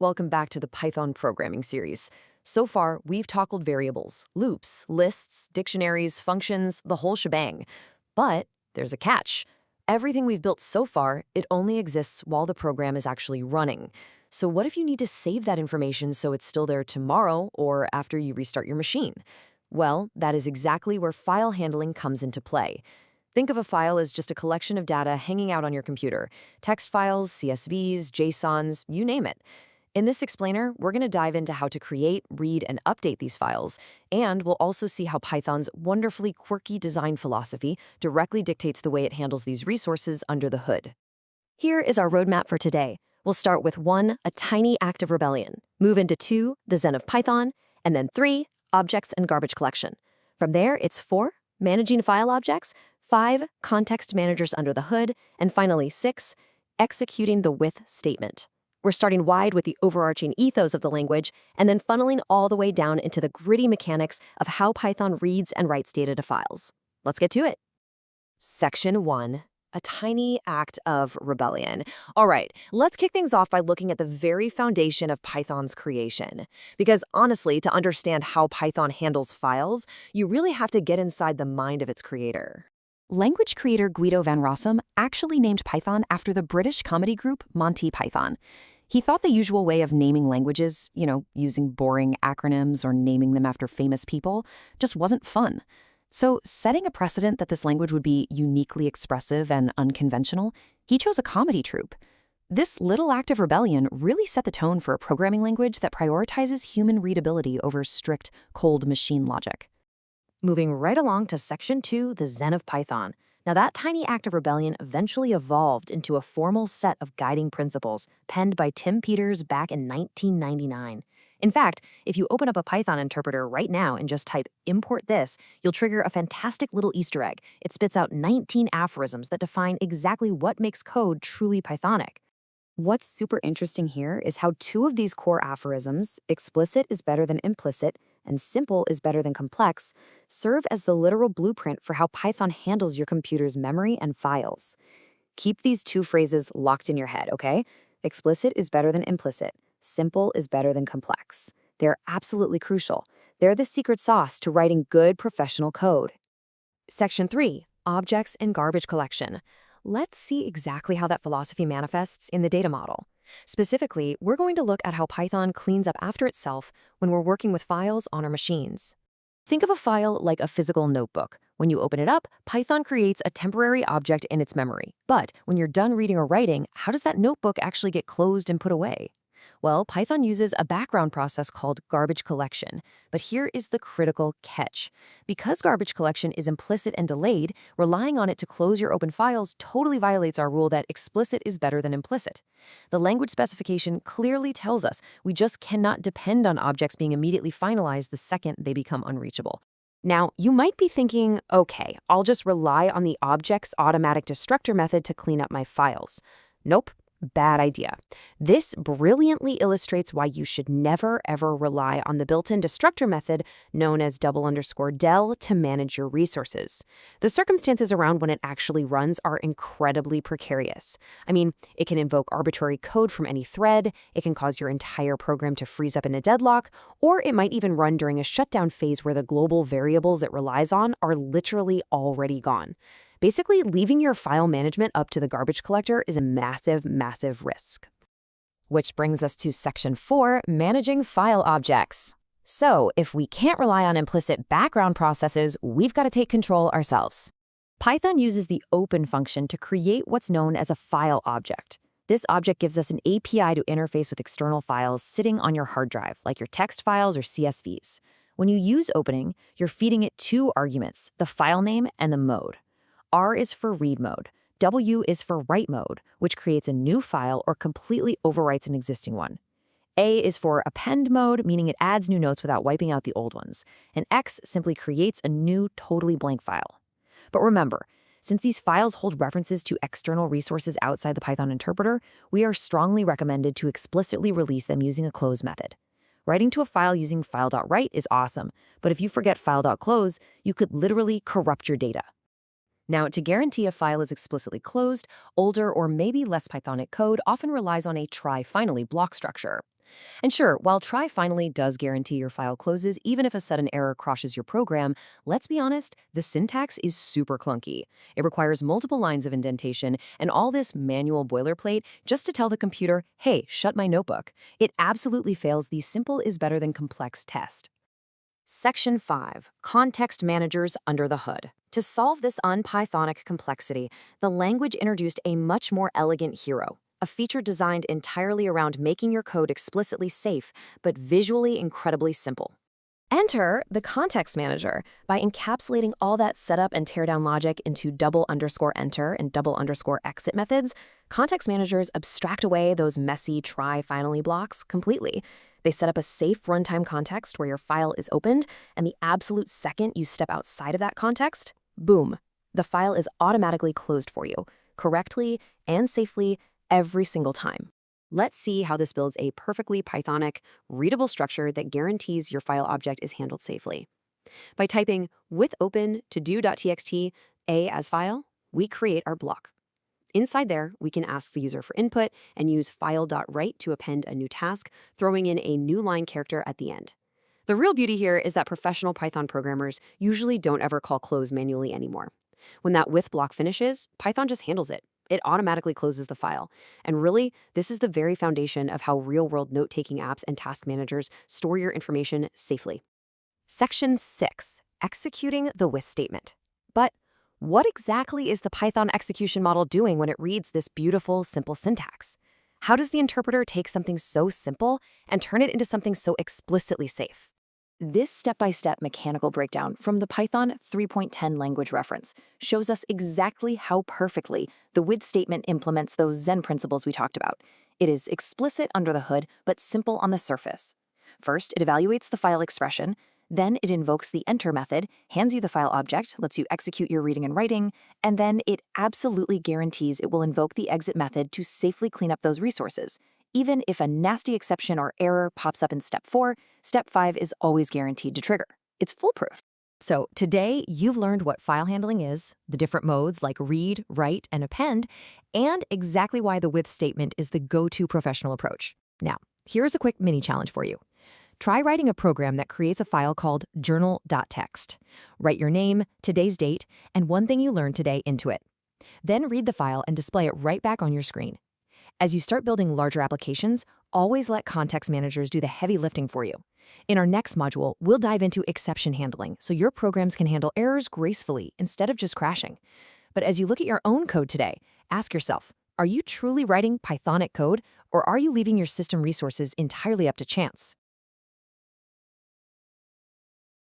Welcome back to the Python programming series. So far, we've tackled variables, loops, lists, dictionaries, functions, the whole shebang. But there's a catch. Everything we've built so far, it only exists while the program is actually running. So what if you need to save that information so it's still there tomorrow or after you restart your machine? Well, that is exactly where file handling comes into play. Think of a file as just a collection of data hanging out on your computer. Text files, CSVs, JSONs, you name it. In this explainer, we're going to dive into how to create, read, and update these files, and we'll also see how Python's wonderfully quirky design philosophy directly dictates the way it handles these resources under the hood. Here is our roadmap for today. We'll start with 1, a tiny act of rebellion, move into 2, the Zen of Python, and then 3, objects and garbage collection. From there, it's 4, managing file objects, 5, context managers under the hood, and finally 6, executing the with statement. We're starting wide with the overarching ethos of the language and then funneling all the way down into the gritty mechanics of how Python reads and writes data to files. Let's get to it. Section 1, a tiny act of rebellion. All right, let's kick things off by looking at the very foundation of Python's creation. Because honestly, to understand how Python handles files, you really have to get inside the mind of its creator. Language creator Guido van Rossum actually named Python after the British comedy group Monty Python. He thought the usual way of naming languages, using boring acronyms or naming them after famous people, just wasn't fun. So, setting a precedent that this language would be uniquely expressive and unconventional, he chose a comedy troupe. This little act of rebellion really set the tone for a programming language that prioritizes human readability over strict, cold machine logic. Moving right along to Section 2, the Zen of Python. Now, that tiny act of rebellion eventually evolved into a formal set of guiding principles penned by Tim Peters back in 1999. In fact, if you open up a Python interpreter right now and just type import this, you'll trigger a fantastic little Easter egg. It spits out 19 aphorisms that define exactly what makes code truly Pythonic. What's super interesting here is how 2 of these core aphorisms, explicit is better than implicit, and simple is better than complex, serve as the literal blueprint for how Python handles your computer's memory and files. Keep these 2 phrases locked in your head, okay? Explicit is better than implicit. Simple is better than complex. They're absolutely crucial. They're the secret sauce to writing good professional code. Section 3, objects and garbage collection. Let's see exactly how that philosophy manifests in the data model. Specifically, we're going to look at how Python cleans up after itself when we're working with files on our machines. Think of a file like a physical notebook. When you open it up, Python creates a temporary object in its memory. But when you're done reading or writing, how does that notebook actually get closed and put away? Well, Python uses a background process called garbage collection. But here is the critical catch. Because garbage collection is implicit and delayed, relying on it to close your open files totally violates our rule that explicit is better than implicit. The language specification clearly tells us we just cannot depend on objects being immediately finalized the second they become unreachable. Now, you might be thinking, okay, I'll just rely on the object's automatic destructor method to clean up my files. Nope. Bad idea. This brilliantly illustrates why you should never, ever rely on the built-in destructor method known as _del to manage your resources. The circumstances around when it actually runs are incredibly precarious. I mean, it can invoke arbitrary code from any thread, it can cause your entire program to freeze up in a deadlock, or it might even run during a shutdown phase where the global variables it relies on are literally already gone. Basically, leaving your file management up to the garbage collector is a massive, massive risk. Which brings us to Section 4, managing file objects. So, if we can't rely on implicit background processes, we've got to take control ourselves. Python uses the open function to create what's known as a file object. This object gives us an API to interface with external files sitting on your hard drive, like your text files or CSVs. When you use opening, you're feeding it 2 arguments, the file name and the mode. R is for read mode. W is for write mode, which creates a new file or completely overwrites an existing one. A is for append mode, meaning it adds new notes without wiping out the old ones. And X simply creates a new, totally blank file. But remember, since these files hold references to external resources outside the Python interpreter, we are strongly recommended to explicitly release them using a close method. Writing to a file using file.write is awesome, but if you forget file.close, you could literally corrupt your data. Now, to guarantee a file is explicitly closed, older or maybe less Pythonic code often relies on a try-finally block structure. And sure, while Try Finally does guarantee your file closes even if a sudden error crashes your program, let's be honest, the syntax is super clunky. It requires multiple lines of indentation and all this manual boilerplate just to tell the computer, hey, shut my notebook. It absolutely fails the simple is better than complex test. Section 5. Context Managers Under the Hood. To solve this unPythonic complexity, the language introduced a much more elegant hero, a feature designed entirely around making your code explicitly safe, but visually incredibly simple. Enter the Context Manager. By encapsulating all that setup and teardown logic into double_enter and double_exit methods, context managers abstract away those messy try finally blocks completely. They set up a safe runtime context where your file is opened, and the absolute second you step outside of that context, boom, the file is automatically closed for you, correctly and safely every single time. Let's see how this builds a perfectly Pythonic, readable structure that guarantees your file object is handled safely. By typing with open to do.txt a as file, we create our block. Inside there, we can ask the user for input and use file.write to append a new task, throwing in a new line character at the end. The real beauty here is that professional Python programmers usually don't ever call close manually anymore. When that with block finishes, Python just handles it. It automatically closes the file. And really, this is the very foundation of how real-world note-taking apps and task managers store your information safely. Section 6. Executing the with statement. But what exactly is the Python execution model doing when it reads this beautiful, simple syntax? How does the interpreter take something so simple and turn it into something so explicitly safe? This step-by-step mechanical breakdown from the Python 3.10 language reference shows us exactly how perfectly the with statement implements those Zen principles we talked about. It is explicit under the hood, but simple on the surface. First, it evaluates the file expression. Then it invokes the enter method, hands you the file object, lets you execute your reading and writing, and then it absolutely guarantees it will invoke the exit method to safely clean up those resources. Even if a nasty exception or error pops up in step 4, step 5 is always guaranteed to trigger. It's foolproof. So today, you've learned what file handling is, the different modes like read, write, and append, and exactly why the with statement is the go-to professional approach. Now, here's a quick mini challenge for you. Try writing a program that creates a file called journal.txt. Write your name, today's date, and one thing you learned today into it. Then read the file and display it right back on your screen. As you start building larger applications, always let context managers do the heavy lifting for you. In our next module, we'll dive into exception handling so your programs can handle errors gracefully instead of just crashing. But as you look at your own code today, ask yourself, are you truly writing Pythonic code, or are you leaving your system resources entirely up to chance?